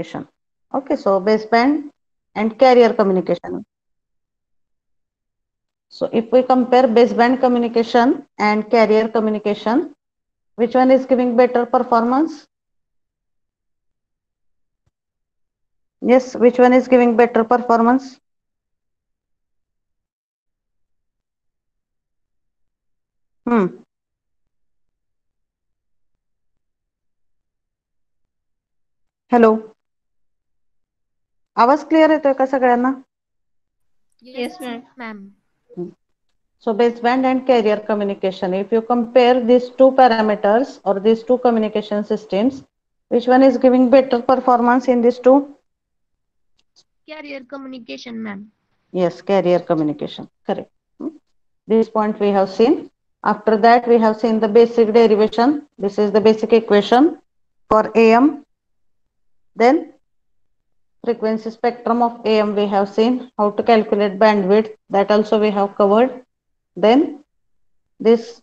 communication. Okay, so baseband and carrier communication. So if we compare baseband communication and carrier communication, which one is giving better performance? Yes, which one is giving better performance? Hmm. Hello, आवाज clear येतोय का सगळ्यांना? Yes, ma'am. So baseband and carrier communication, if you compare these two parameters or these two communication systems, which one is giving better performance in these two? Carrier communication, ma'am. Yes, carrier communication, correct. This point we have seen. After that we have seen the basic derivation. This is the basic equation for AM. Then frequency spectrum of AM we have seen. How to calculate bandwidth, that also we have covered. Then this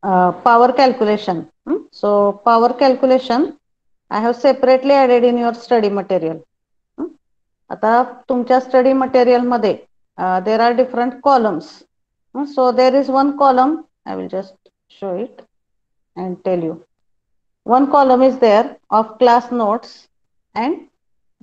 power calculation. So power calculation I have separately added in your study material. आता तुमच्या study material मध्ये there are different columns. So there is one column, I will just show it and tell you. One column is there of class notes and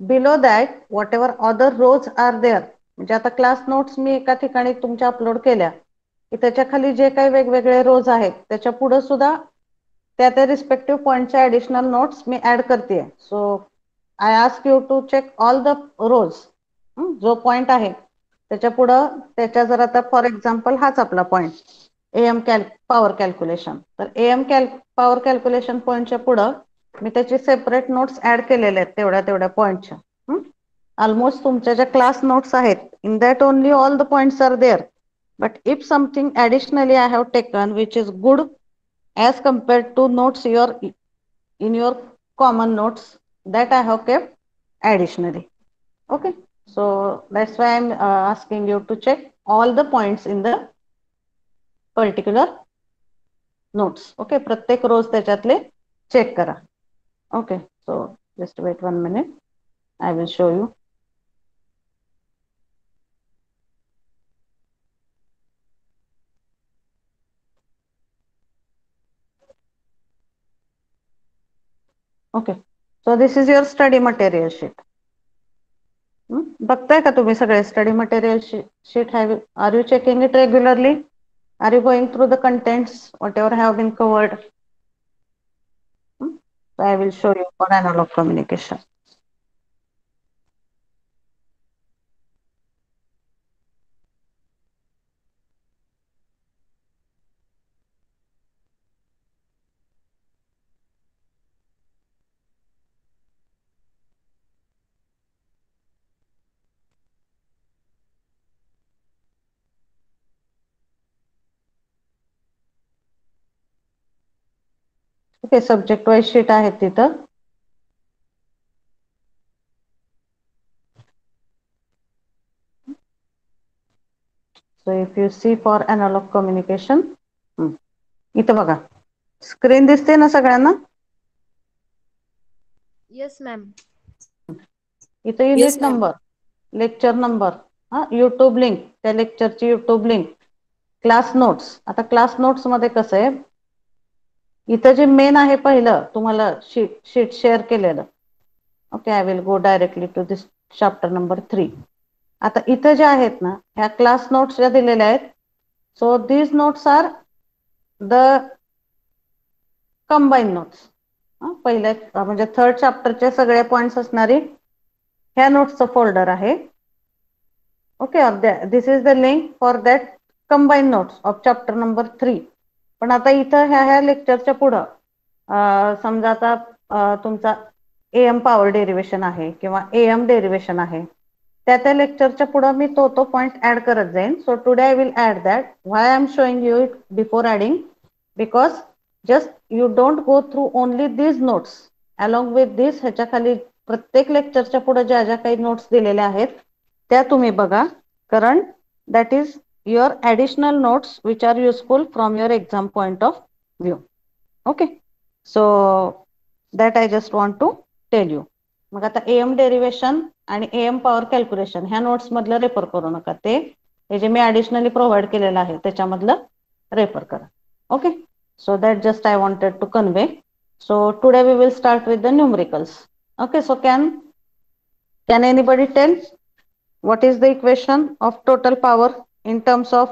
below that whatever other rows are there. म्हणजे आता class notes मी एका ठिकाणी तुमच्या upload केल्या की त्याच्या खाली जे काही वेगवेगळे रोज आहेत त्याच्या पुढे सुद्धा त्या त्या रिस्पेक्टिव्ह पॉइंटच्या ऍडिशनल नोट्स मी ऍड करते. So I ask you to check all the rows. जो पॉइंट आहे त्याच्या पुढं त्याच्या जर आता फॉर एक्झाम्पल हाच आपला पॉइंट एएम पॉवर कॅल्क्युलेशन, तर एएम पॉवर कॅल्क्युलेशन पॉइंटच्या पुढं मी त्याचे सेपरेट नोट्स ऍड केलेले आहेत तेवढ्या तेवढ्या पॉइंटच्या. ऑलमोस्ट तुमच्या ज्या क्लास नोट्स आहेत in that only all the points are there, but if something additionally I have taken which is good as compared to notes in your common notes, that I have kept additionally. Okay, so that's why I'm asking you to check all the points in the particular notes. Okay, प्रत्येक रोज त्याच्यातले check करा. Okay, so just wait 1 minute, I will show you. Okay, so this is your study material sheet. बघताय का तुम्ही सगळे study material sheet? Are you checking it regularly? Are you going through the contents whatever have been covered? I will show you for analogue communication. Okay, subject wise sheet आहेत तिथं. So if you see for analogue communication, इथं बघा screen दिसते ना सगळ्यांना? Yes, ma'am. इथं unit number, lecture number, YouTube link, त्या लेक्चरची युट्यूब लिंक, क्लास नोट्स. आता क्लास नोट्स मध्ये कसं आहे, इथं जे मेन आहे पहिलं तुम्हाला शीट शेअर केलेलं. Okay, I will go directly to this chapter number 3. आता इथं जे आहेत ना ह्या क्लास नोट्स ज्या दिलेल्या आहेत, so these notes are the combine notes. पहिल्या म्हणजे थर्ड चॅप्टरचे सगळे पॉइंट्स असणारी ह्या नोट्सचं फोल्डर आहे. Okay, this is the link for that combine notes of chapter number 3. पण आता इथं ह्या लेक्चरच्या पुढं समजा आता तुमचा एएम पॉवर डेरिवेशन आहे किंवा एएम डेरिवेशन आहे, त्या लेक्चरच्या पुढं मी तो पॉइंट ऍड करत जाईन. So today I will add that. Why I am showing you it before adding? Because just you don't go through only these notes. Along with this ह्याच्या खाली प्रत्येक लेक्चरच्या पुढे ज्या ज्या काही नोट्स दिलेल्या आहेत त्या तुम्ही बघा, कारण that is your additional notes which are useful from your exam point of view. Okay, so that I just want to tell you. मग आता एम डेरिव्हेशन आणि एम पॉवर कॅल्क्युलेशन ह्या नोट्स मधलं रेफर करू नका, ते हे जे मी ॲडिशनली प्रोव्हाइड केलेलं आहे त्याच्यामधलं रेफर करा. Okay, so that just I wanted to convey. So today we will start with the numericals. Okay, so can anybody tell what is the equation of total power in terms of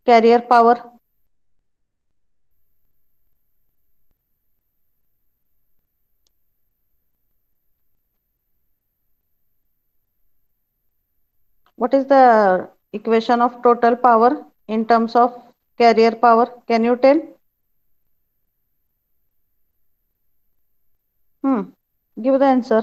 carrier power? What is the equation of total power in terms of carrier power? Can you tell? Give the answer.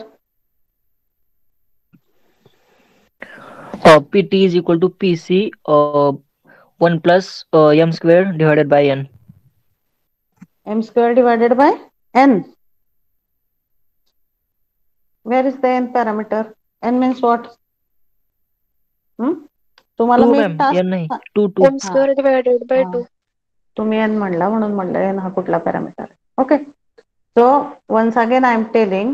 PT is equal to PC 1 plus m square divided by n. M square divided by n. Where is the n parameter? N means what? तुम्हाला 2 मी ma'am, task n नाही 2 M square divided by 2. तुम्ही n म्हणला म्हणून म्हणलं n हा कुठला parameter. Okay, so once again I am telling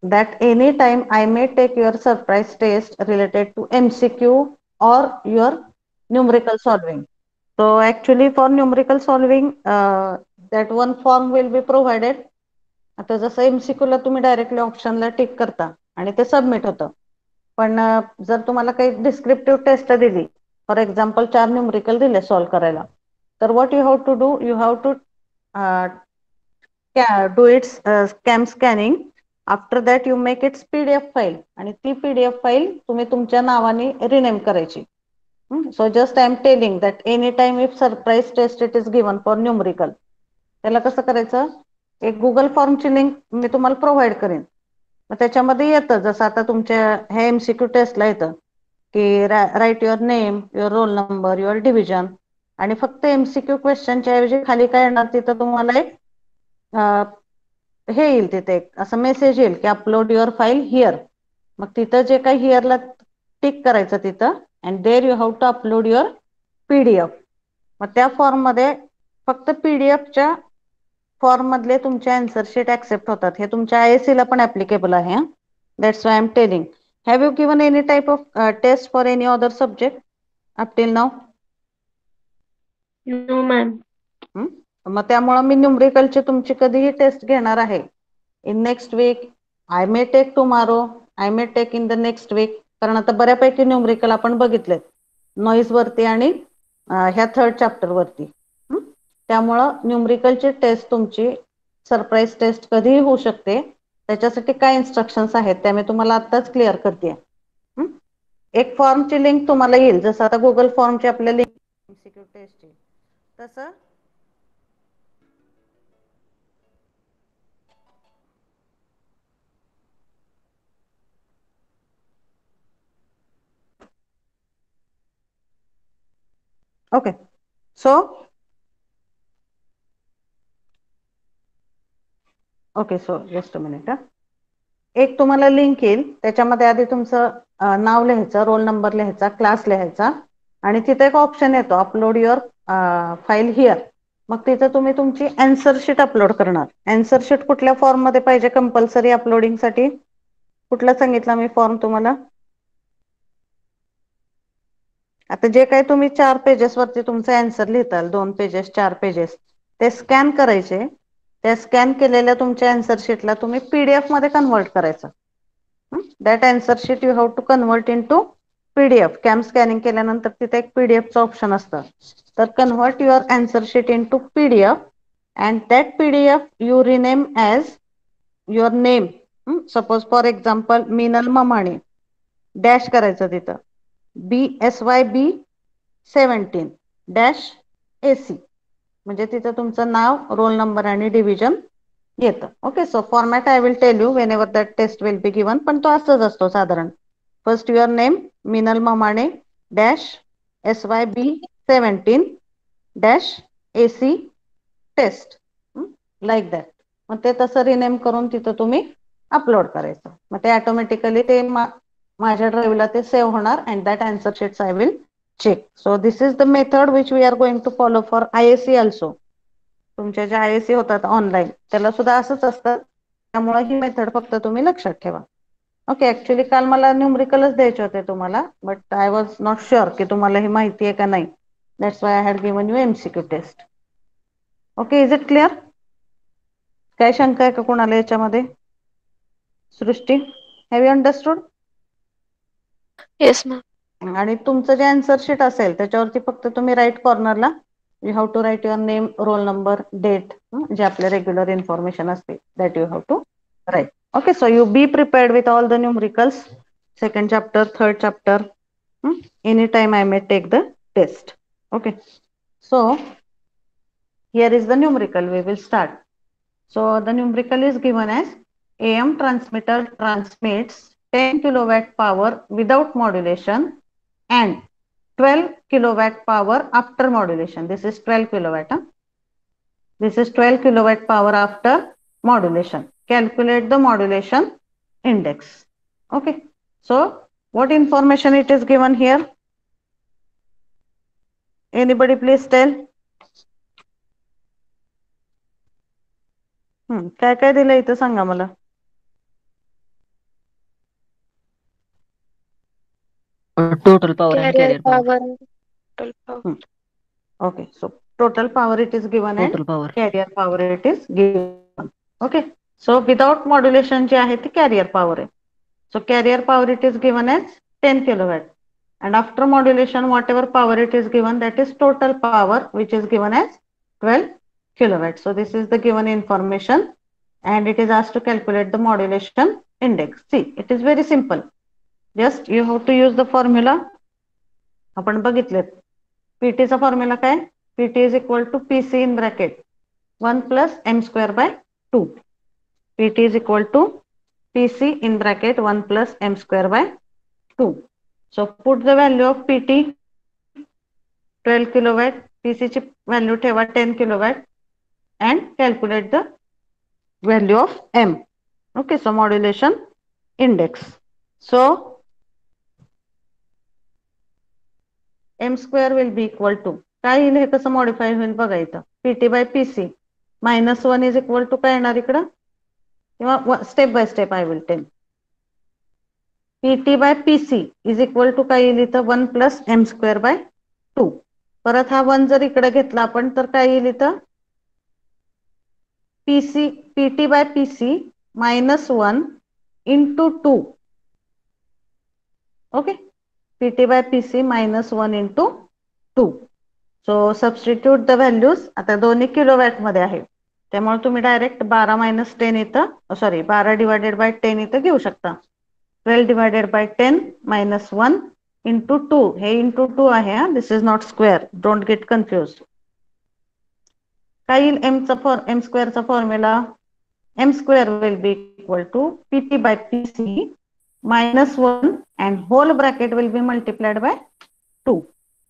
that any time I may take your surprise test related to MCQ or your numerical solving. So actually for numerical solving that one form will be provided. आता जसं MCQ ला तुम्ही directly ऑप्शनला tick करता आणि ते submit होतं, पण जर तुम्हाला काही डिस्क्रिप्टिव्ह टेस्ट दिली, फॉर एक्झाम्पल 4 न्यूमरिकल दिले सॉल्व्ह करायला, तर what you have to do, you have to do its scam scanning. After that you make its PDF file आणि ती PDF फाईल तुम्ही तुमच्या नावाने रिनेम करायची. So just I am telling that any time if surprise test it is given for numerical, त्याला कसं करायचं, एक गुगल फॉर्मची लिंक मी तुम्हाला प्रोव्हाइड करेन. मग त्याच्यामध्ये येतं जसं आता तुमच्या ह्या MCQ टेस्टला येतं की write your name, your roll number, your division, आणि फक्त MCQ क्वेश्चनच्या ऐवजी खाली काय येणार, तिथं तुम्हाला एक हे येईल, तिथे एक असं मेसेज येईल की अपलोड युअर फाईल हिअर. मग तिथं जे काही हिअरला टिक करायचं तिथं, and there you have to upload your PDF. मग त्या फॉर्ममध्ये फक्त PDFच्या फॉर्म मधले तुमचे आन्सर शीट ऍक्सेप्ट होतात. हे तुमच्या ISC ला पण ऍप्लिकेबल आहे. That's why I am telling. Have you given any type of test for any other subject up till now? No, ma'am. मग त्यामुळे मी न्यूमरिकलची तुमची कधीही टेस्ट घेणार आहे. In next week, I may take tomorrow, I may take in the next week, कारण आता बऱ्यापैकी numerical आपण बघितलेत नॉईज वरती आणि ह्या 3rd चॅप्टर वरती. त्यामुळं न्यूमरिकलची टेस्ट तुमची सरप्राईज टेस्ट कधीही होऊ शकते. त्याच्यासाठी काय इन्स्ट्रक्शन्स आहेत त्या मी तुम्हाला आत्ताच क्लिअर करते. एक फॉर्मची लिंक तुम्हाला येईल, जसं आता गुगल फॉर्मची आपल्या लिंक MCQ टेस्टची, तसं okay. So okay, so just a minute. एक तुम्हाला लिंक येईल, त्याच्यामध्ये आधी तुमचं नाव लिहायचं, रोल नंबर लिहायचा, क्लास लिहायचा, आणि तिथे एक ऑप्शन येतो अपलोड युअर फाईल हिअर. मग तिथं तुम्ही तुमची आन्सर शीट अपलोड करणार. आन्सर शीट कुठल्या फॉर्म मध्ये पाहिजे कंपल्सरी अपलोडिंगसाठी? कुठला सांगितला मी फॉर्म तुम्हाला? आता जे काही तुम्ही 4 पेजेस वरती तुमचे आन्सर लिहिताल, 2 पेजेस 4 पेजेस, ते स्कॅन करायचे. त्या स्कॅन केलेल्या तुमच्या आन्सर शीटला तुम्ही PDF मध्ये कन्वर्ट करायचं. That answer sheet you have to convert into PDF. Cam scanning केल्यानंतर तिथे एक PDFचं ऑप्शन असतं, तर convert your answer sheet into PDF and that PDF you rename as your name. Suppose for example Minal Mamane, dash करायचं तिथं BSYB17-AC, म्हणजे तिथं तुमचं नाव, रोल नंबर आणि डिव्हिजन येतं. Okay, so format I will tell you whenever that test will be given, पण तो असंच असतो साधारण. First your name Minal Mamane -SYB17-AC test, like that. मग ते तसं रिनेम करून तिथं तुम्ही अपलोड करायचं. मग ते ऑटोमॅटिकली ते माझ्या ड्राईव्हला ते सेव्ह होणार and that answer sheets I will check. So this is the method which we are going to follow for ISC also. तुमच्या ज्या ISC होतात ऑनलाईन, त्याला सुद्धा असंच असतं त्यामुळे ही मेथड फक्त तुम्ही लक्षात ठेवा. ओके, ऍक्च्युली काल मला न्यूमरिकलच द्यायचे होते तुम्हाला, but I was not sure की तुम्हाला ही माहिती आहे का नाही. That's why I had given you MCQ test. Okay, is it clear? काय शंका आहे का कोणाला याच्यामध्ये? Srishti, have you understood? Yes ma'am. आणि तुमचं जे आन्सर शीट असेल त्याच्यावरती फक्त तुम्ही राईट कॉर्नरला you have to write your name, roll number, date, जे आपले रेग्युलर इन्फॉर्मेशन असते that you have to right. Okay, so you be prepared with all the numericals, second chapter, third chapter. Anytime I may take the test. Okay, so here is the numerical. We will start. So the numerical is given as AM transmitter transmits 10 kilowatt power without modulation and 12 kilowatt power after modulation. This is 12 kilowatt. This is 12 kilowatt power after modulation. Calculate the modulation index. Okay, so what information it is given here? Anybody please tell? काय काय दिलं इथं सांगा मला. Total power and carrier power. Okay, so total power it is given and Total power. carrier power it is given. Okay, so without modulation जे आहे ती carrier power आहे. So carrier power it is given as 10 kilowatt, and after modulation whatever power it is given, that is total power, which is given as 12 kilowatt. So this is the given information, and it is asked to calculate the modulation index. See, it is very simple. Just you have to use the formula. आपण बघितलेत. PT चा formula काय? PT is equal to PC in bracket 1 plus m square by 2. PT is equal to PC in bracket 1 plus m square by 2. So put the value of PT 12 kilowatt, PC ची value ठेवा 10 kilowatt and calculate the value of M. Okay, so modulation index. So M square will be equal to, काय येईल हे कसं modify होईल बघायचं. PT by PC -1 is equal to काय येणार इकडं, किंवा step by step I will tell. PT by PC is equal to काय येईल इथं 1 plus m square by 2. परत हा 1 जर इकडे घेतला आपण तर काय येईल इथं, PT by PC -1 into 2. Okay, PT by PC -1 into 2. So substitute the values. आता दोन्ही किलोवॅट मध्ये आहे त्यामुळे तुम्ही डायरेक्ट 12 - 10 इथं, सॉरी 12 divided by 10 इथं घेऊ शकता. 12 divided by 10 -1 into 2. हे into 2 आहे. This is not square, don't get confuse. काय येईल m square चा formula? M square will be equal to PT by PC -1 and whole bracket will be multiplied by 2.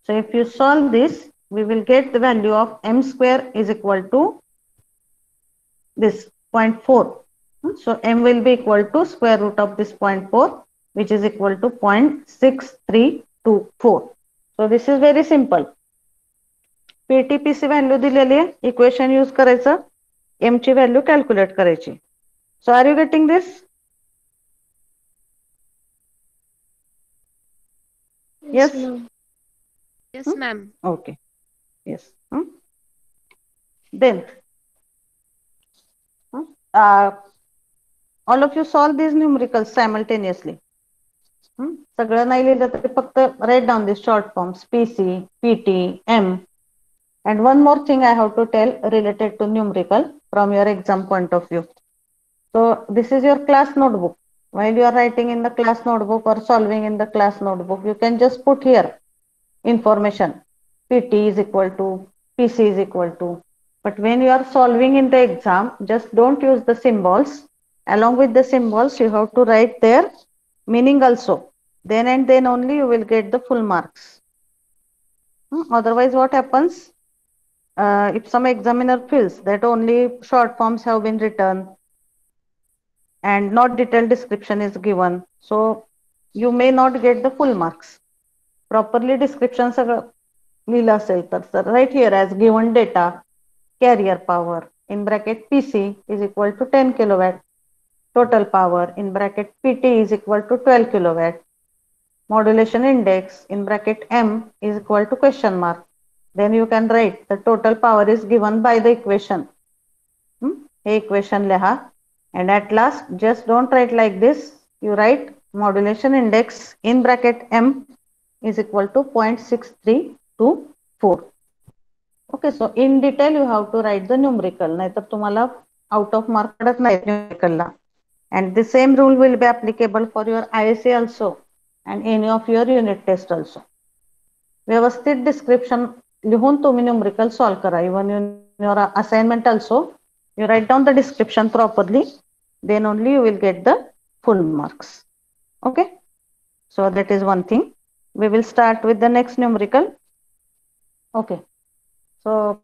So if you solve this, we will get the value of m square is equal to this 0.4. So m will be equal to square root of this 0.4, which is equal to 0.6324. So this is very simple. PTPC value दिलेली आहे, equation use करायचं, m ची value calculate करायची. So are you getting this? Yes. Yes, ma'am. Okay. Yes. Then all of you solve these numericals simultaneously. सगळं नाही लिहिलं तरी फक्त write down these short forms PC, PT, M. And one more thing I have to tell related to numerical from your exam point of view. So this is your class notebook. While you are writing in the class notebook or solving in the class notebook, you can just put here information. PT is equal to, PC is equal to. But when you are solving in the exam, just don't use the symbols. Along with the symbols, you have to write their meaning also. Then and then only you will get the full marks. Otherwise, what happens? If some examiner feels that only short forms have been written and not detailed description is given, so you may not get the full marks. Properly description सगळं लिहिलं असेल तर right here as given data, carrier power in bracket PC is equal to 10 kilowatt. total power in bracket PT is equal to 12 kilowatt. Modulation index in bracket M is equal to question mark. Then you can write the total power is given by the equation. Equation leha. And at last, just don't write like this. You write modulation index in bracket M is equal to 0.6324. Okay, so in detail you have to write the numerical. नाहीतर तुम्हाला out of mark पडत नाही numerical ला. And the same rule will be applicable for your ISA also and any of your unit test also. व्यवस्थित description लिहून तुम्ही numerical solve करा. Even in your assignment also, you write down the description properly. Then only you will get the full marks. Okay. So that is one thing. We will start with the next numerical. Okay. So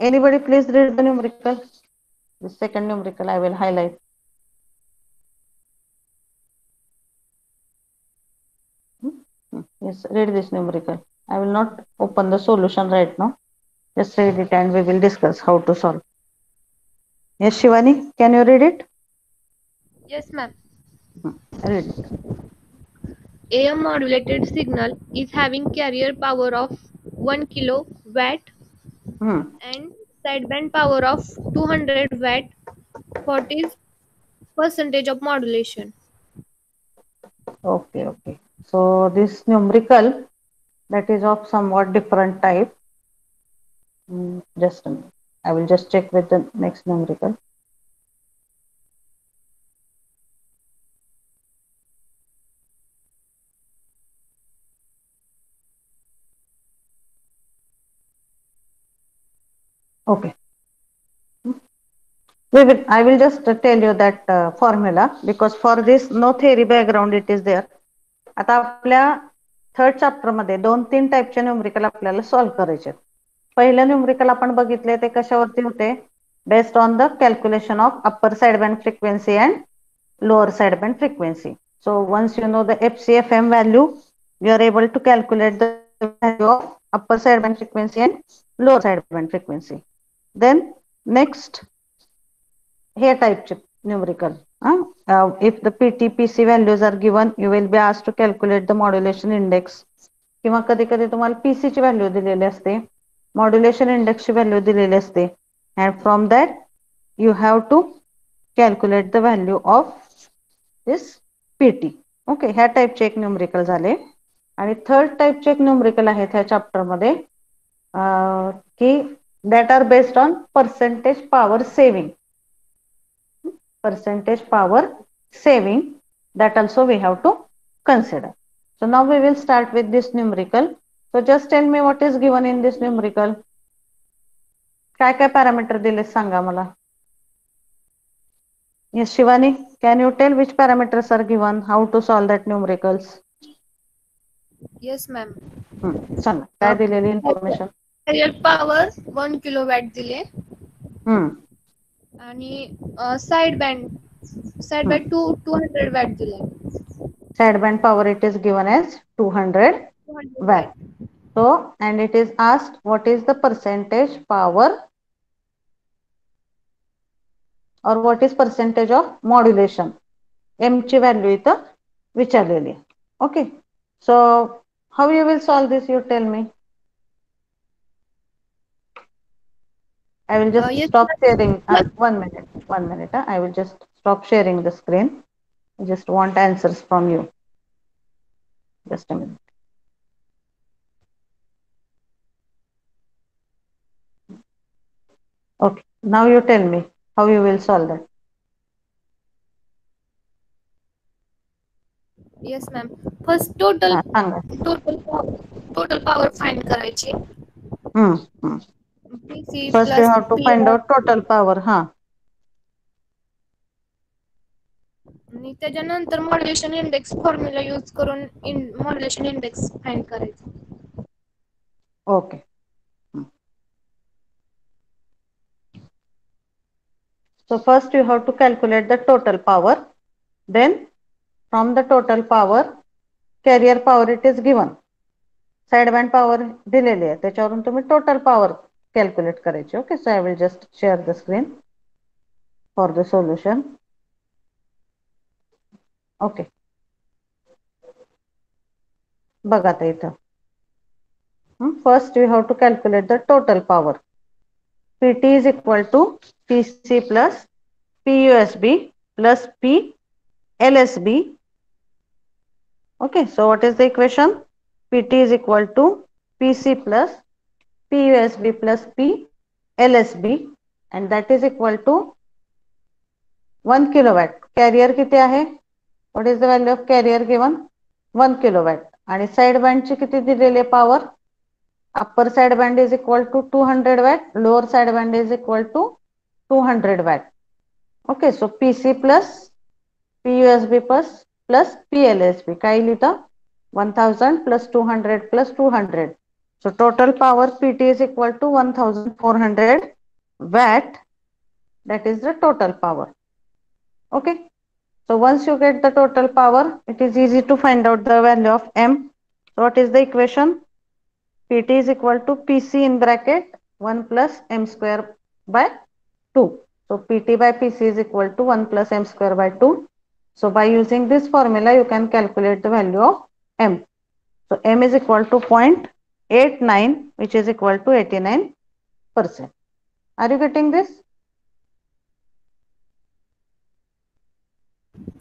anybody please read the numerical. The second numerical I will highlight. Yes, read this numerical. I will not open the solution right now. Just read it and we will discuss how to solve. Yes, Shivani, can you read it? Yes, ma'am. Read it. AM modulated signal is having carrier power of 1 kilowatt and sideband power of 200 watt. What is percentage of modulation? Okay, okay. So this numerical that is of somewhat different type. Just a minute. I will just check with the next numerical. Okay. I will just tell you that formula because for this no theory background it is there. आता आपल्या third chapter मध्ये 2-3 टाइपचे numerical आपल्याला solve करायचे. पहिलं numerical आपण बघितले ते कशावरती होते? Based on the calculation of upper side band frequency and lower side band frequency. So once you know the FCFM value, you are able to calculate the value of upper sideband frequency and lower sideband frequency. Then next, here type chip numerical. If the PT PC values are given, you will be asked to calculate the modulation index. किंवा कधी कधी तुम्हाला PC ची value दिलेली असते, modulation index ची value दिलेली असते, and from that you have to calculate the value of this PT. Okay, ह्या टाइपचे एक न्यूमरिकल झाले. आणि थर्ड टाइपचे एक न्यूमरिकल आहेत ह्या चॅप्टर मध्ये की that are based on percentage power saving. Percentage power saving, that also we have to consider. So now we will start with this numerical. So just tell me what is given in this numerical. काय काय parameter दिले सांगा मला. Yes, Shivani, can you tell which parameters are given? How to solve that numericals? Yes, ma'am. सांगा काय दिलेली information. Carrier power 1 kilowatt दिले आणि साइड बँड 200 वॅट दिले. Side band power it is given as 200 watt. So and it is asked what is the percentage power or what is percentage of modulation. M ची value इथं विचारलेली आहे. Okay, so how you will solve this, you tell me. I will just Yes, stop sharing. 1 minute. I will just stop sharing the screen. I just want answers from you. Just a minute. Okay, now you tell me how you will solve that. Yes, ma'am. First total power find करायची. PC First plus you have to find out total power. आणि त्याच्यानंतर modulation index formula use करून modulation index find करायचं. Okay. So first you have to calculate the total power. Then from the total power, carrier power it is given. Sideband power दिलेली आहे, त्याच्यावरून तुम्ही total power calculate करायची. Okay, so I will just share the screen for the solution. Okay. बघा आता इथं. First we have to calculate the total power. PT is equal to PC plus PUSB plus PLSB. Okay, so what is the equation? PT is equal to PC plus PUSB plus PLSB, and that is equal to 1 kilowatt. Carrier किती आहे? What is the value of carrier given? 1 kilowatt. आणि side बँडची किती दिलेली आहे power? Upper side band is equal to 200 watt, lower side band is equal to 200 watt. Okay, so PC plus PUSB plus PLSB. काय लिहितं? 1000 plus 200 plus 200. So total power PT is equal to 1400 watt. That is the total power. Okay. So once you get the total power, it is easy to find out the value of M. So what is the equation? PT is equal to PC in bracket 1 plus M square by 2. So PT by PC is equal to 1 plus M square by 2. So by using this formula, you can calculate the value of M. So M is equal to 0.89, which is equal to 89%. Are you getting this?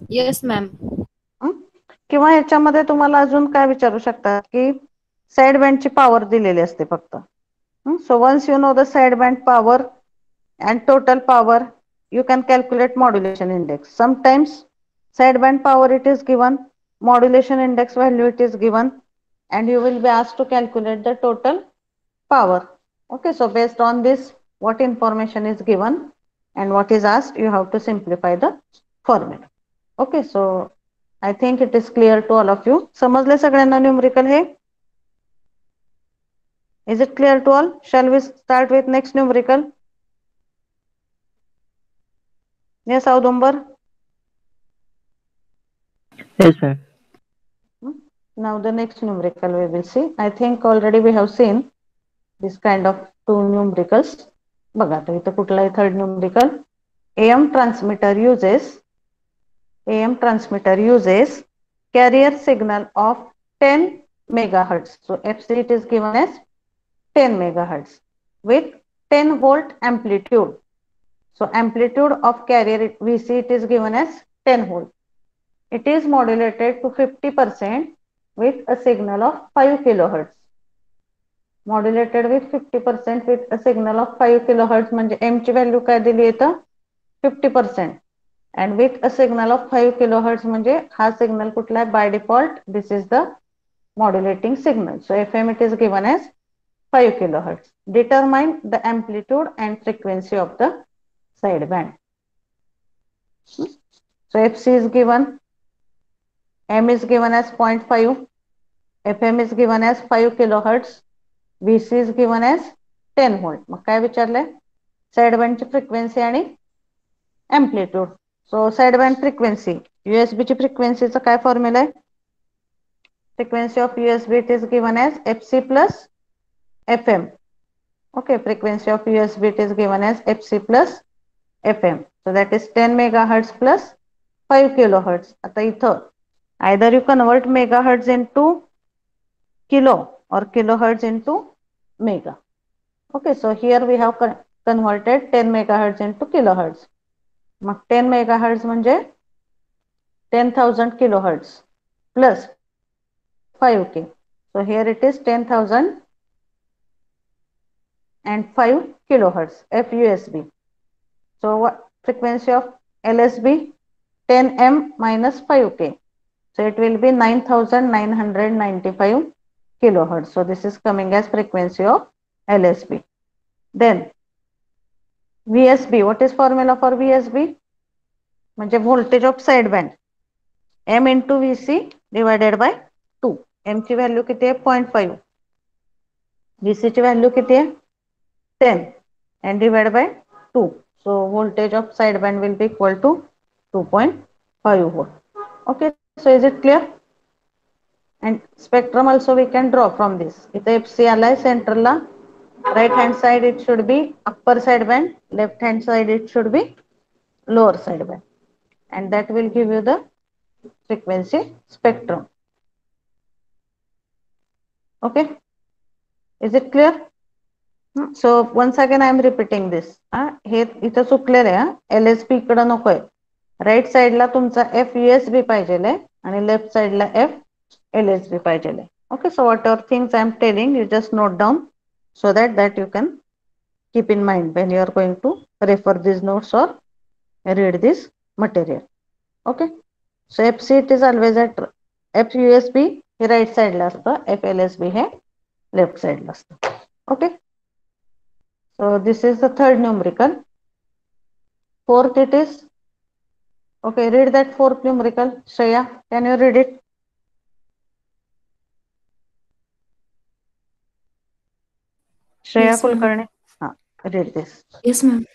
Yes, ma'am. किंवा याच्यामध्ये तुम्हाला अजून काय विचारू शकतात की side बँडची power दिलेली असते फक्त. So once you know the side band power and total power, you can calculate modulation index. Sometimes side band power it is given, modulation index value it is given, and you will be asked to calculate the total power. Okay, so based on this, what information is given and what is asked, you have to simplify the formula. Okay, so I think it is clear to all of you. समजले सगळ्यांना numerical हे? Is it clear to all? Shall we start with next numerical? Yes, Audumbar? Yes, ma'am. Now the next numerical we will see. I think already we have seen this kind of two numericals. बघा आता इथं कुठलाही third numerical. AM transmitter uses carrier signal of 10 megahertz. So FC it is given as 10 megahertz with 10 volt amplitude. So amplitude of carrier VC it is given as 10 volt. It is modulated to 50% with a signal of 5 kilohertz. Modulated with 50% with a signal of 5 kilohertz म्हणजे M ची value काय दिली इथं 50% and with a signal of 5 kilohertz म्हणजे हा signal कुठला आहे by default this is the modulating signal. So FM it is given as 5 kilohertz. Determine the amplitude and frequency of the side band. So FC is given, M is given as 0.5, FM is given as 5 kilohertz, VC is given as 10 volt. मग काय विचारलंय? Side बँडची frequency आणि amplitude. So side band frequency USB ची फ्रिक्वेन्सीचा काय formula आहे? Frequency of USB it is given as FC plus FM. Okay, frequency of USB it is given as FC plus FM. So that is 10 megahertz plus 5 kilohertz. आता इथं either you convert megahertz into kilo or kilohertz into mega. Okay, so here we have converted 10 megahertz into kilohertz. मग 10 megahertz म्हणजे 10,000 kilohertz plus 5k. So here it is 10,000 and 5 kilohertz FUSB. So what frequency of LSB? 10M minus 5k. So it will be 9,995 kilohertz. So this is coming as frequency of LSB. Then VSB, what is formula for VSB? म्हणजे voltage of side band M into VC divided by 2. M ची value किती आहे 0.5, VC ची value किती आहे 10 and divided by 2. So voltage of side band will be equal to 2.5 volt. Okay, so is it clear? And spectrum also we can draw from this. If FC alai central la, right hand side it should be upper side band, left hand side it should be lower side band, and that will give you the frequency spectrum. Okay, is it clear? So once again I am repeating this. हे इथं चुकलेलं आहे, LSB इकडं नकोय. Right साइडला तुमचा FUSB पाहिजे आणि left साइडला FLSB पाहिजे. Okay, so whatever things I am telling you just note down so that you can keep in mind when you are going to refer these notes or read this material. Okay, so FC it is always at FUSB हे right side ला असतं, FLSB हे left side ला असतं. Okay, so this is the third numerical. Fourth it is, okay, read that fourth numerical. Shreya, can you read it? Shreya Yes, ma'am. Kulkarni, read this. Yes, ma'am.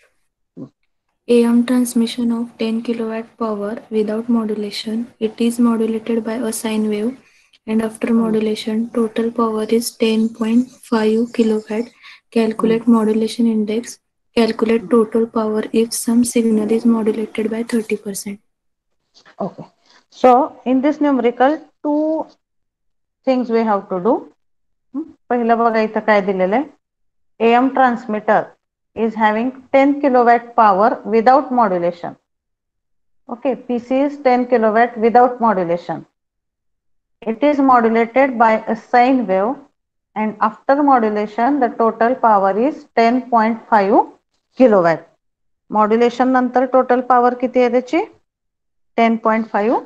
AM transmission of 10 kilowatt power without modulation. It is modulated by a sine wave, and after modulation, total power is 10.5 kilowatt. Calculate modulation index. Calculate total power if some signal is modulated by 30%. Okay, so in this numerical, two things we have to do. पहिलं बघा इथं काय दिलेलं आहे. AM transmitter is having 10 kilowatt power without modulation. Okay, PC is 10 kilowatt without modulation. It is modulated by a sine wave, and after modulation the total power is 10.5 kilowatt. Modulation नंतर total power किती आहे त्याची? 10.5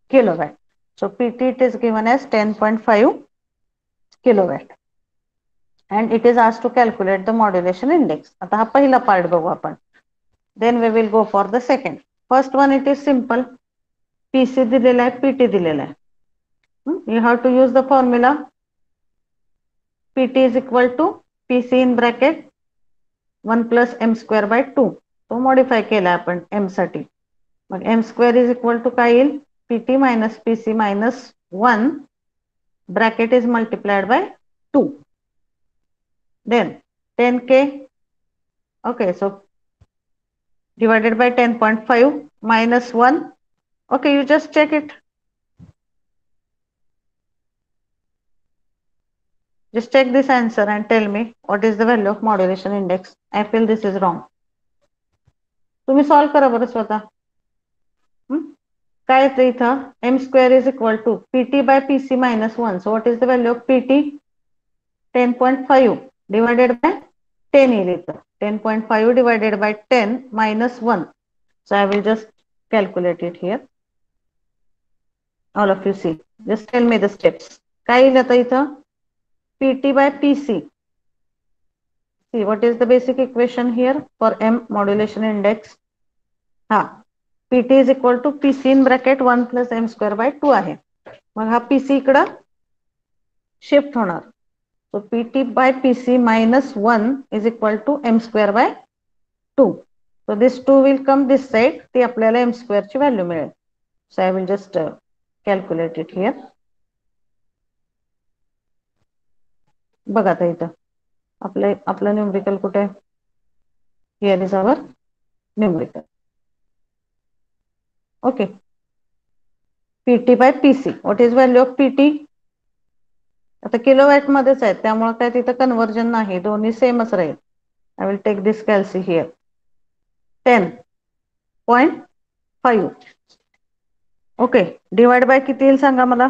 kilowatt. So PT it is given as 10.5 kilowatt. And it is asked to calculate the modulation index. आता हा पहिला part बघू आपण. Then we will go for the second. First one it is simple. PC दिलेला आहे, PT दिलेला आहे. You have to use the formula. PT is equal to PC in bracket 1 plus m square by 2. तो modify केला आपण m साठी. मग m square is equal to काय येईल? PT minus PC minus 1 bracket is multiplied by 2. Then 10k, okay, so divided by 10.5 minus 1. Okay, you just check it. Just check this answer and tell me what is the value of modulation index. I feel this is wrong. तुम्ही solve करा बरं स्वतः. काय येतं इथं? m square is equal to PT by PC minus 1. So what is the value of PT? 10.5 divided by 10 येईल इथं. 10.5 divided by 10 minus 1. So I will just calculate it here. All of you see. Just tell me the steps. काय येईल आता इथं? PT by PC. See what is the basic equation here for M modulation index? PT is equal to PC in bracket 1 plus m square by 2 आहे. मग हा PC इकडं shift होणार. So PT by PC minus 1 is equal to m square by 2. So this 2 will come this side. ती आपल्याला m square ची value मिळेल. So I will just calculate it here. बघा आता इथं आपलं न्यूमरिकल कुठे आहे? Here is our numerical. Okay. PT by PC. What is value of PT? आता किलोवॅट मध्येच आहे त्यामुळे काय तिथं कन्वर्जन नाही, दोन्ही सेमच राहील. I will take this calci here. 10.5. Okay. Divide by किती येईल सांगा मला?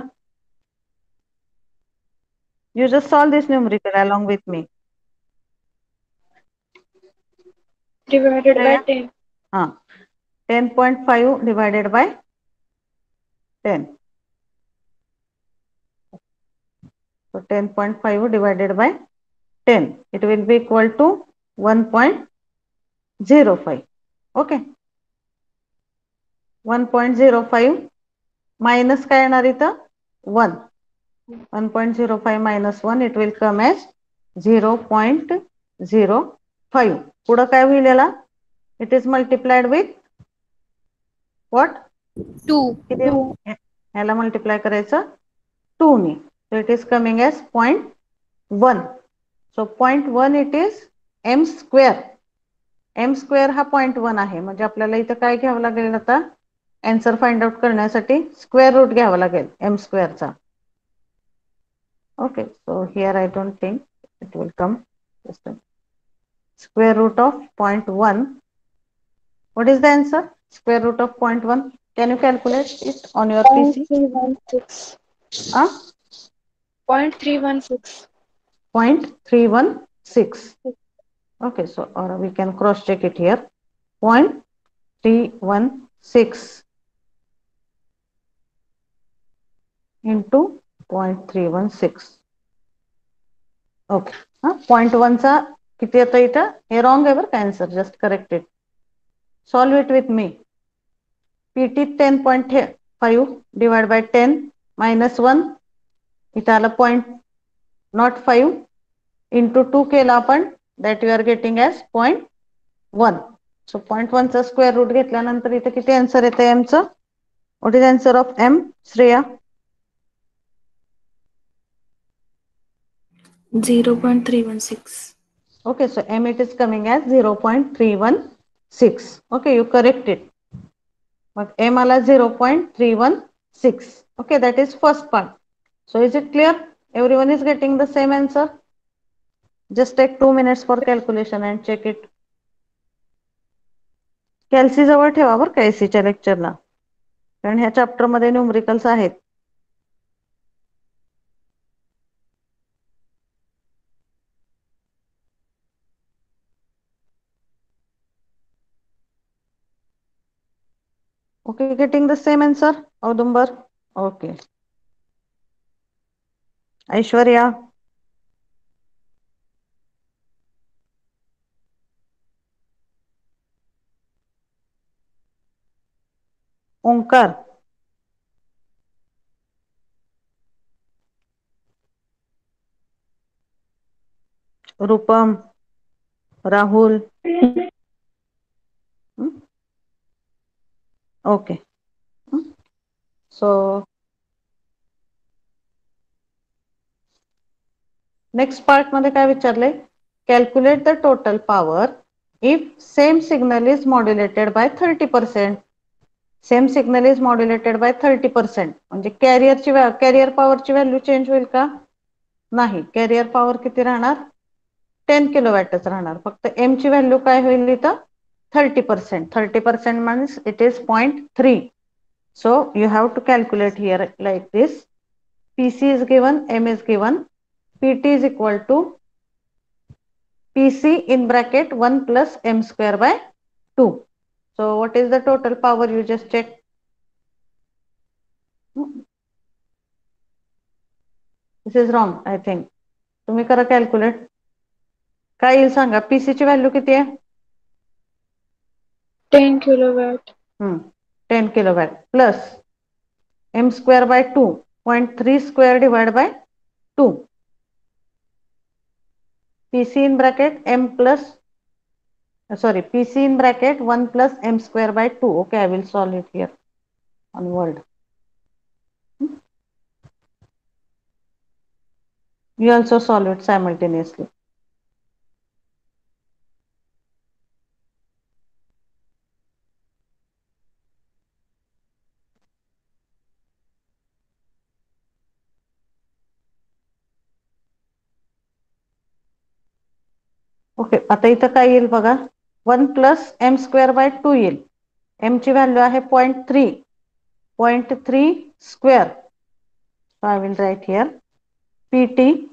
You just solve this numerical along with me. Divided by 10. 10.5 divided by 10. So 10.5 divided by 10. It will be equal to 1.05. Okay. 1.05 minus काय येणार इथं? 1. 1.05 minus 1, it will come as 0.05. पुढं काय होईल याला? It is multiplied with what? 2. ह्याला multiply करायचं 2 ने. So it is coming as 0.1. So 0.1 it is m square. m square हा 0.1 आहे. म्हणजे आपल्याला इथं काय घ्यावं लागेल आता? आन्सर फाइंड आउट करण्यासाठी स्क्वेअर रूट घ्यावा लागेल m स्क्वेअरचा. Okay, so here I don't think it will come. Just square root of 0.1. What is the answer? Square root of 0.1. Can you calculate it on your PC? 0.316. 0.316. 0.316. Okay, so or we can cross check it here. 0.316 into 0.316. Okay. 0.1 चा किती येतो इथं? हे wrong आहे बरं का answer. Just correct it. Solve it with me. PT 10.5 divide by 10 minus 1 इथं आलं 0.05 इंटू 2 केला आपण, that you are getting as 0.1. So 0.1 चा स्क्वेअर रूट घेतल्यानंतर इथे किती आन्सर येते एमचं? What is answer of M, Shreya? 0.316. Okay, so m it is coming as 0.316. Okay, you correct it. But m ala 0.316. Okay, that is first part. So is it clear? Everyone is getting the same answer? Just take 2 minutes for calculation and check it. कॅल्सी जवळ ठेवा बरं का एसीच्या लेक्चरला, कारण ह्या chapter मध्ये numericals आहेत. Okay, getting the same answer, Audumbar? Okay. Aishwarya? Omkar? Rupam? Rahul? Okay. So next part मध्ये काय विचारले? Calculate the total power if same signal is modulated by 30%. Same signal is modulated by 30%. म्हणजे कॅरियर पॉवरची व्हॅल्यू चेंज होईल का? नाही. Carrier power किती राहणार? 10 किलोवॅटच राहणार. फक्त एम ची व्हॅल्यू काय होईल इथं? 30%. 30% means it is 0.3. So you have to calculate here like this. PC is given, M is given. PT is equal to PC in bracket 1 plus M square by 2. So what is the total power? You just check. This is wrong, I think. तुम्ही करा calculate. काय येईल सांगा? PC ची value किती आहे? 10 kilowatt. 10 kilowatt plus M square by 2. 0.3 square divided by 2. PC in bracket M plus, sorry, PC in bracket 1 plus M square by 2. Okay, I will solve it here on Word. You also solve it simultaneously. Okay, आता इथं काय येईल बघा? 1 plus M square by 2 येईल. M ची value आहे 0.3. 0.3 square. So I will write here PT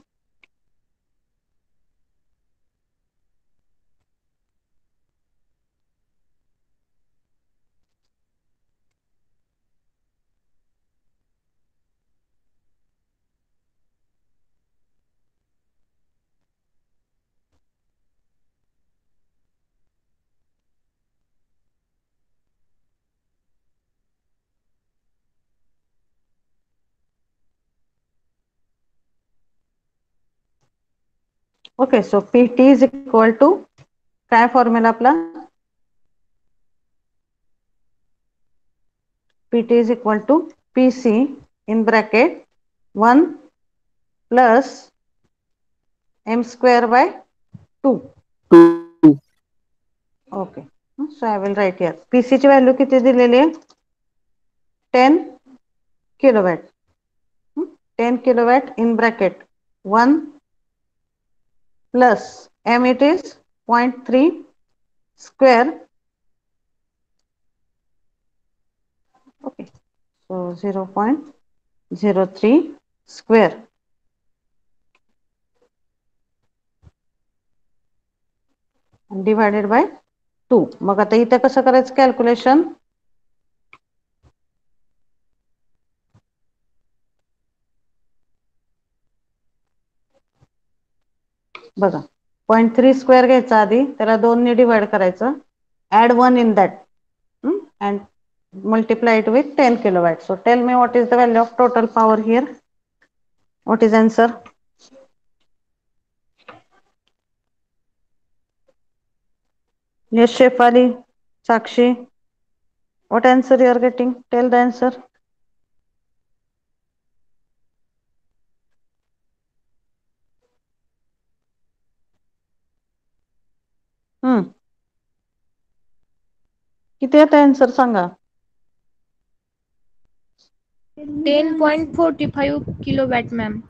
okay, so PT is equal to काय formula आपला? PT is equal to PC in bracket 1 plus M square by 2. Okay, so I will write here. PC ची value किती दिलेली आहे? 10 kilowatt. 10 kilowatt in bracket 1 plus m, it is 0.3 square. Okay, so 0.03 square divided by 2. मग आता इथे कसं करायचं calculation? बघा 0.3 स्क्वेअर घ्यायचा, आधी त्याला 2 ने डिवाइड करायचं, add 1 in that and multiply it with 10 kilowatt. So tell me what is the value of total power here? What is answer? Yes, Shefali, Sakshi, what answer you are getting? Tell the answer. किती येतं answer सांगा? 10.45 kilowatt, ma'am.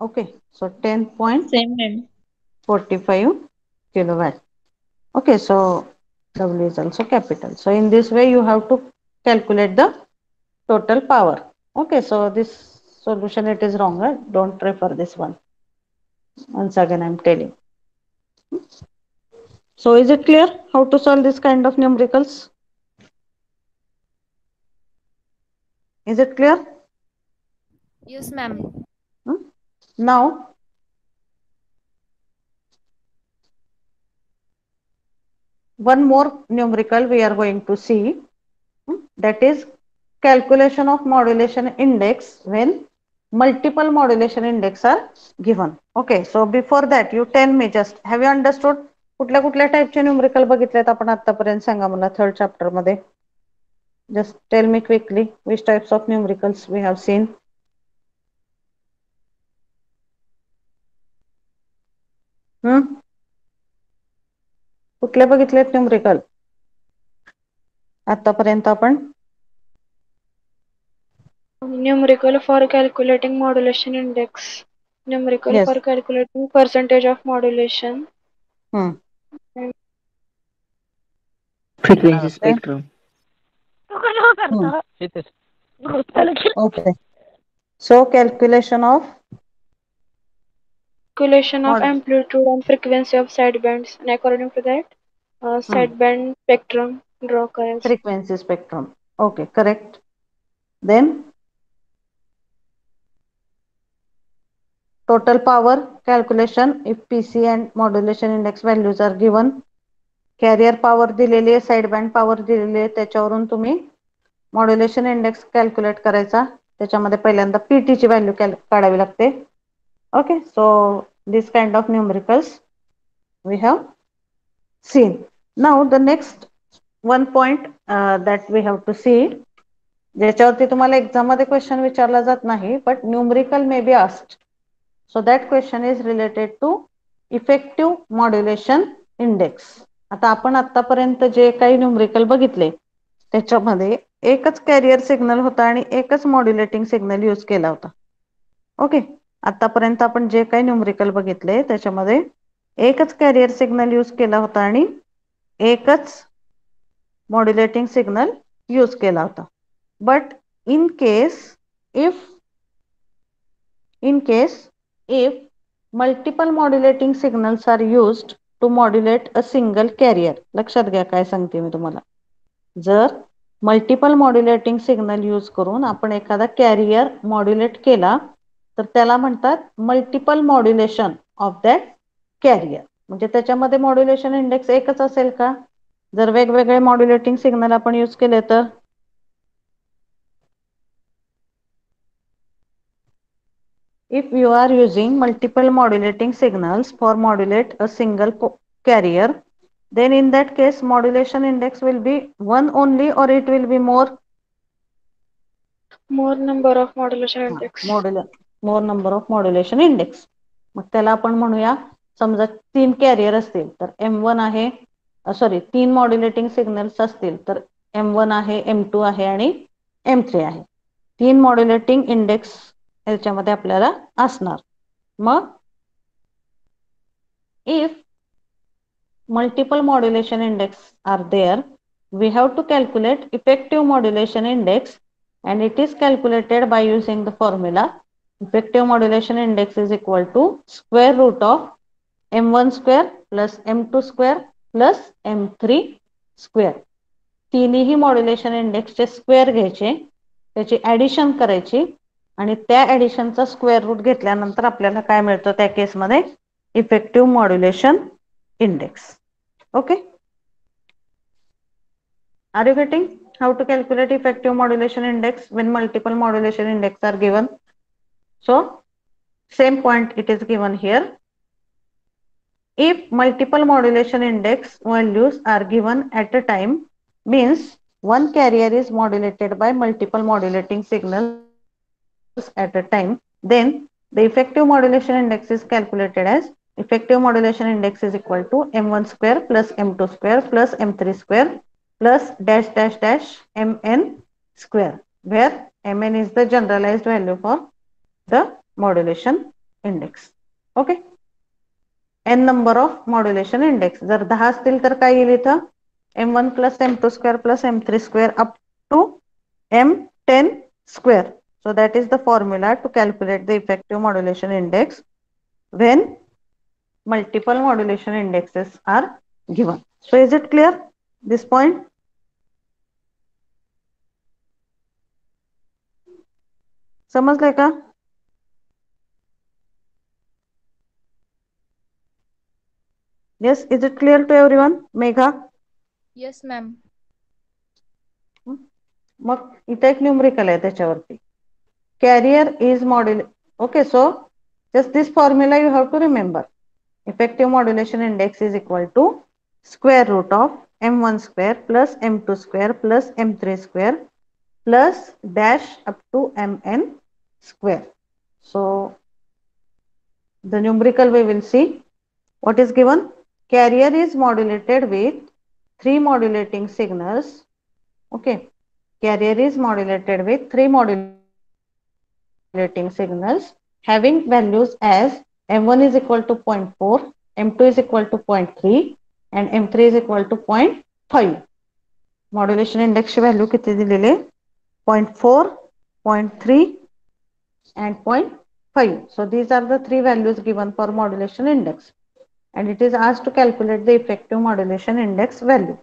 Okay, so 10.45 kilowatt. Okay, so W is also capital. So in this way you have to calculate the total power. Okay, so this solution, it is wrong, right? Don't refer this one. Once again I am telling. So is it clear how to solve this kind of numericals? Is it clear? Yes, ma'am. Now one more numerical we are going to see, that is calculation of modulation index when multiple modulation index are given. Okay, so before that you tell me, just have you understood कुठल्या कुठल्या टाइपचे numerical बघितलेत आपण आतापर्यंत? सांगा मला third chapter मध्ये. Just tell me quickly which types of numericals we have seen. कुठले बघितलेत न्यूमरिकल आतापर्यंत आपण? Numerical for calculating modulation index. Numerical Yes. for calculating percentage of modulation. Frequency spectrum. Okay. So calculation of Amplitude and frequency of sidebands, and according to that, sideband spectrum draw करायचं. frequency spectrum. Okay, correct. Then total power calculation if PC and modulation index values are given. Carrier power दिलेली आहे, sideband power दिलेली आहे, त्याच्यावरून तुम्ही modulation index calculate करायचा. त्याच्यामध्ये पहिल्यांदा PT ची व्हॅल्यू काढावी लागते. Okay, so this kind of numericals we have seen. Now the next one point that we have to see, ज्याच्यावरती तुम्हाला एक्झाम मध्ये क्वेश्चन विचारला जात नाही, but numerical may be asked. So that question is related to effective modulation index. आता आपण आतापर्यंत जे काही न्यूमरिकल बघितले त्याच्यामध्ये एकच कॅरियर सिग्नल होता आणि एकच मॉड्युलेटिंग सिग्नल यूज केला होता. ओके, आतापर्यंत आपण जे काही न्यूमरिकल बघितले त्याच्यामध्ये एकच कॅरियर सिग्नल यूज केला होता आणि एकच मॉड्युलेटिंग सिग्नल यूज केला होता. But in case if multiple modulating signals are used to modulate a single carrier, लक्षात घ्या काय सांगते मी तुम्हाला. जर मल्टिपल मॉड्युलेटिंग सिग्नल यूज करून आपण एखादा कॅरियर मॉड्युलेट केला तर त्याला म्हणतात multiple modulation of that carrier. म्हणजे त्याच्यामध्ये मॉड्युलेशन इंडेक्स एकच असेल का? जर वेगवेगळे मॉड्युलेटिंग सिग्नल आपण यूज केले तर if you are using multiple modulating signals for modulate a single carrier, then in that case modulation index will be one only or it will be more? More number of modulation index. More number of modulation index. मग त्याला आपण म्हणूया, समजा 3 carrier असतील तर M1 आहे, sorry 3 modulating signals असतील तर M1 आहे, M2 आहे आणि M3 आहे. 3 मॉड्युलेटिंग इंडेक्स याच्यामध्ये आपल्याला असणार. मग if multiple modulation index are there, we have to calculate effective modulation index, and it is calculated by using the formula effective modulation index is equal to square root of m1 square plus m2 square plus m3 square. तिन्ही modulation इंडेक्सचे square घ्यायचे, त्याची addition करायची आणि त्या ॲडिशनचा square root घेतल्यानंतर आपल्याला काय मिळतं त्या केसमध्ये effective modulation index. Okay, are you getting how to calculate effective modulation index when multiple modulation index are given? So same point it is given here. If multiple modulation index values are given at a time, means one carrier is modulated by multiple modulating signals at a time, then the effective modulation index is calculated as effective modulation index is equal to m1 square plus m2 square plus m3 square plus dash dash dash mn square, where mn is the generalized value for the modulation index. Okay, n number of modulation index. जर 10 असतील तर काय येईल इथं m1 plus m2 square plus m3 square up to m10 square. So that is the formula to calculate the effective modulation index when multiple modulation indexes are given. So is it clear this point? समजले का? Yes, is it clear to everyone? Megha? Yes, ma'am. मग इथे एक numerical आहे त्याच्यावरती. Carrier is modulated. Okay, so just this formula you have to remember. Effective modulation index is equal to square root of m1 square plus m2 square plus m3 square plus dash up to mn square. So the numerical we will see. What is given? Carrier is modulated with 3 modulating signals. Okay, carrier is modulated with 3 modulating signals having values as m1 is equal to 0.4, m2 is equal to 0.3 and m3 is equal to 0.5. Modulation index value किती दिलेले 0.4, 0.3 and 0.5. So these are the 3 values given for modulation index, and it is asked to calculate the effective modulation index value.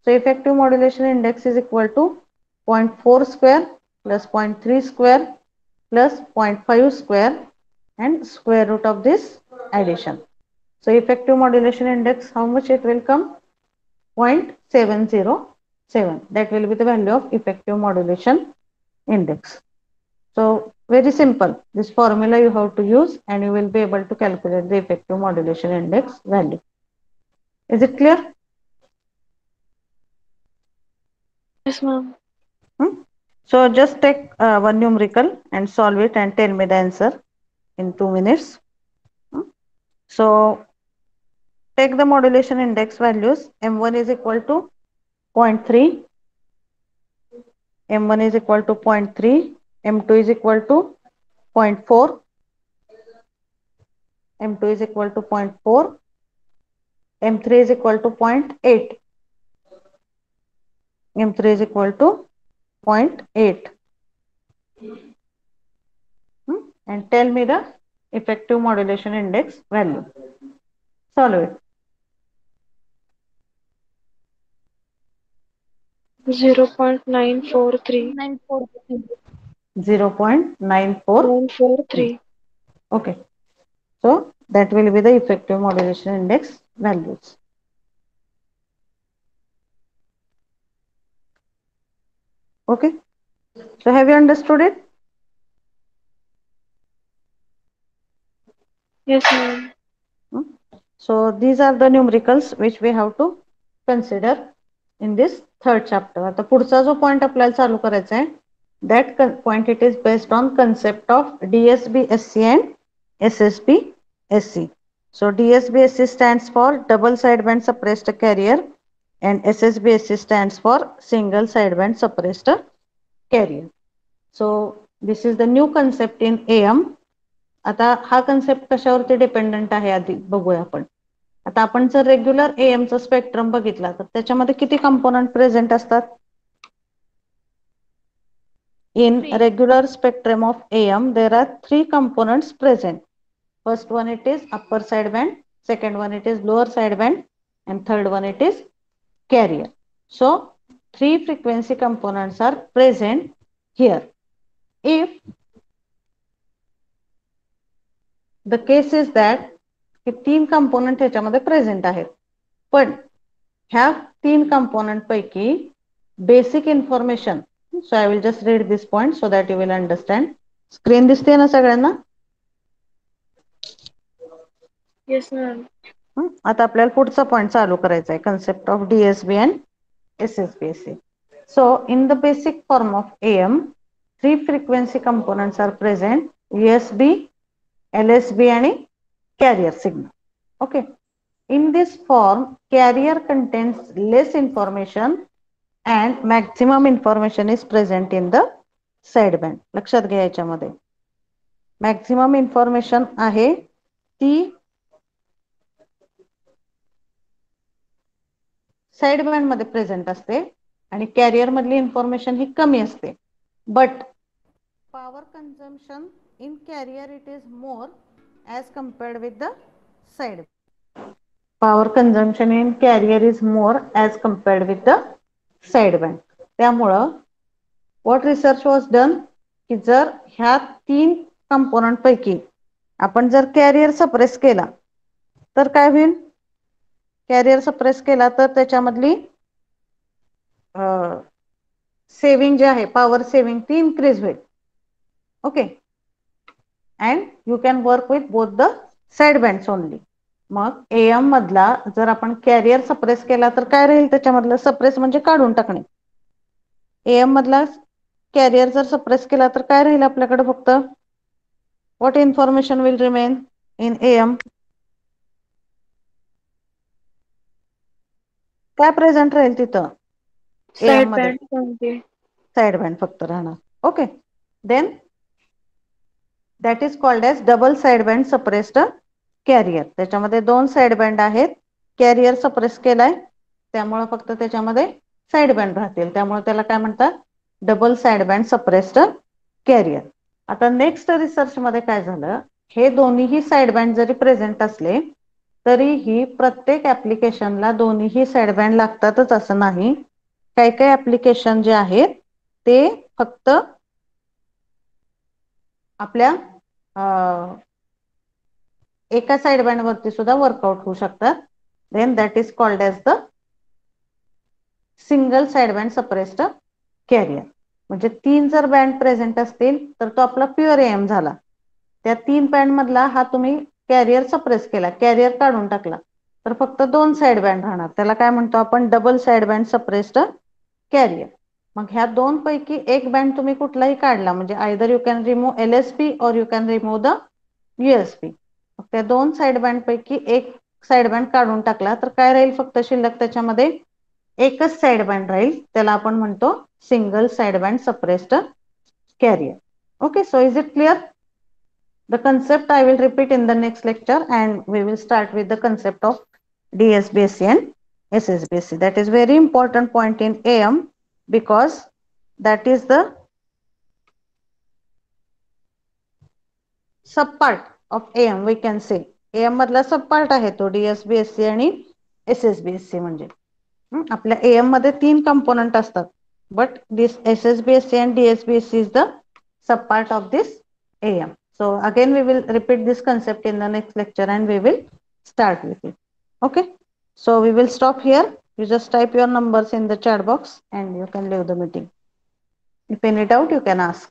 So effective modulation index is equal to 0.4 square plus 0.3 square plus 0.5 square and square root of this addition. So effective modulation index, how much it will come? 0.707. That will be the value of effective modulation index. So very simple. This formula you have to use and you will be able to calculate the effective modulation index value. Is it clear? Yes, ma'am. So just take one numerical and solve it and tell me the answer in 2 minutes. So take the modulation index values. M1 is equal to 0.3, M1 is equal to 0.3, M2 is equal to 0.4, M2 is equal to 0.4, M3 is equal to 0.8, M3 is equal to 0.8. And tell me the effective modulation index value. Solve it. 0.943. 0.943. Okay. So that will be the effective modulation index values. Okay. So have you understood it? Yes, ma'am. So these are the numericals which we have to consider in this third chapter. आता पुढचा जो point आपल्याला चालू करायचा आहे, that point it is based on concept of DSB-SC and SSB-SC. So DSB-SC stands for double sideband suppressed carrier and SSB-SC stands for single sideband suppressed carrier. So this is the new concept in AM. आता हा concept कशावरती dependent आहे आधी बघूया आपण. आता आपण जर regular AM चा स्पेक्ट्रम बघितला तर त्याच्यामध्ये किती कंपोनंट प्रेझेंट असतात? In regular spectrum of AM there are 3 components present. First one it is upper sideband, second one it is lower sideband, and third one it is carrier. So 3 frequency components are present here. If the case is that हे 3 component ह्याच्यामध्ये present आहेत, पण ह्या 3 component पैकी basic information, so I will just read this point so that you will understand. Screen दिसते ना सगळ्यांना? Yes, ma'am. आता आपल्याला पुढचा पॉइंट चालू करायचा आहे, concept of DSB and SSBC. So in the basic form of AM 3 frequency components are present: USB, LSB आणि carrier signal. Okay, in this form carrier contains less information and maximum information is present in the sideband. लक्षात घ्या याच्यामध्ये maximum information आहे ती साइडबँड मध्ये present असते आणि carrier मधली इन्फॉर्मेशन ही कमी असते. But power consumption in carrier it is more as compared with the sideband. Power consumption in carrier is more as compared with the sideband. त्यामुळं what research was done की जर ह्या 3 कंपोनंट पैकी आपण जर कॅरियर सप्रेस केला तर काय होईल? कॅरियर सप्रेस केला तर त्याच्यामधली सेविंग जे आहे पॉवर सेविंग ती इन्क्रीज होईल. Okay, and you can work with both the side bands only. मग AM मधला जर आपण कॅरियर सप्रेस केला तर काय राहील त्याच्यामधलं? सप्रेस म्हणजे काढून टाकणे. AM मधला कॅरियर जर सप्रेस केला तर काय राहील आपल्याकडे? फक्त what information will remain in AM? काय प्रेझेंट राहील तिथं? AM मध्ये साइड बँड फक्त राहणार. Okay, then that is called as double side band suppressed carrier. त्याच्यामध्ये 2 साइड बँड आहेत, कॅरियर सप्रेस केलाय त्यामुळे फक्त त्याच्यामध्ये साइड बँड राहतील, त्यामुळे त्याला काय म्हणतात? Double side band suppressed carrier. आता नेक्स्ट रिसर्च मध्ये काय झालं, हे दोन्हीही साइड बँड जरी प्रेझेंट असले तरीही प्रत्येक ऍप्लिकेशनला दोन्हीही साइड बँड लागतातच असं नाही. काही काही ऍप्लिकेशन जे आहेत ते फक्त आपल्या एका साइड बँड वरती सुद्धा वर्कआउट होऊ शकतात. Then that is called as the single side band suppressed carrier. म्हणजे 3 जर बँड प्रेझेंट असतील तर तो आपला प्युअर AM झाला. त्या 3 बँड मधला हा तुम्ही कॅरियर सप्रेस केला, कॅरियर काढून टाकला तर फक्त 2 साइड बँड राहणार. त्याला काय म्हणतो आपण? Double side band suppressed carrier. मग ह्या 2 पैकी एक बँड तुम्ही कुठलाही काढला म्हणजे either you can remove LSB और you can remove the USB. मग त्या 2 साइड बँड पैकी एक साइड बँड काढून टाकला तर काय राहील? फक्त शिल्लक त्याच्यामध्ये एकच साइड बँड राहील, त्याला आपण म्हणतो single side band suppressed carrier. Okay, so is it clear? The concept I will repeat in the next lecture and we will start with the concept of DSBC and SSBC. That is very important point in AM because that is the subpart of AM we can say. AM मधला सबपार्ट आहे तो DSBC आणि SSBC. म्हणजे आपल्या AM मध्ये 3 component असतात, but this SSBC and DSBC is the subpart of this AM. So again we will repeat this concept in the next lecture and we will start with it. Okay, so we will stop here. You just type your numbers in the chat box and you can leave the meeting. If any doubt you can ask.